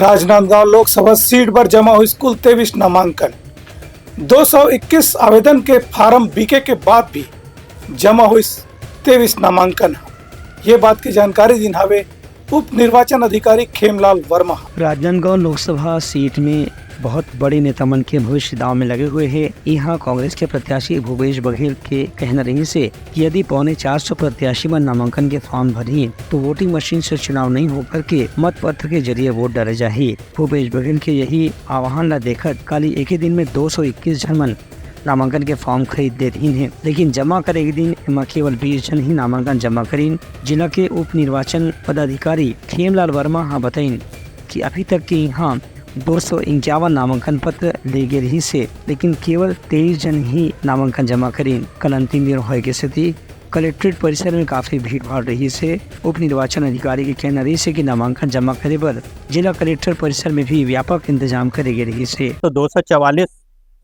Rajnandgaon Lok Sabha seat पर जमा हुई कुल 23 नामांकन। 221 आवेदन के फार्म बिके के बाद भी जमा हुई 23 नामांकन। ये बात की जानकारी दिन हवे उप निर्वाचन अधिकारी खेमलाल वर्मा। राजनांदगांव लोकसभा सीट में बहुत बड़े नेतामन के भविष्य दांव में लगे हुए हैं। यहाँ कांग्रेस के प्रत्याशी भूपेश बघेल के कहना रही से कि यदि 450 प्रत्याशी में नामांकन के फॉर्म भरी तो वोटिंग मशीन से चुनाव नहीं होकर के मत पत्र के जरिए वोट डाले जाए। भूपेश बघेल के यही आह्वान ला देखत काली एक ही दिन में 221 जनमन नामांकन के फॉर्म खरीद दे रही हैं, लेकिन जमा करे एक दिन में केवल 20 जन ही नामांकन जमा करीन। जिला के उप निर्वाचन पदाधिकारी खेमलाल वर्मा बताइन कि अभी तक के यहाँ 251 नामांकन पत्र ले गए रही से, लेकिन केवल 23 जन ही नामांकन जमा करीन। कल अंतिम दिन होए के स्थिति कलेक्ट्रेट परिसर में काफी भीड़ भाड़ रही से। उप निर्वाचन अधिकारी के कहना रही से कि नामांकन जमा करे पर जिला कलेक्टर परिसर में भी व्यापक इंतजाम करे गए रही से। तो 244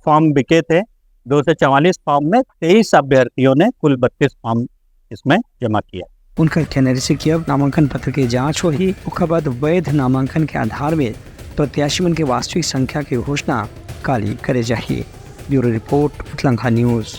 फॉर्म बिके थे। 244 फॉर्म में 23 अभ्यर्थियों ने कुल 32 फॉर्म इसमें जमा किया। उनका कहना रही से कि अब नामांकन पत्र की जाँच हो ही उसके बाद वैध नामांकन के आधार में प्रत्याशी के वास्तविक संख्या की घोषणा काली करे जाए। ब्यूरो रिपोर्ट, उतलंघा न्यूज।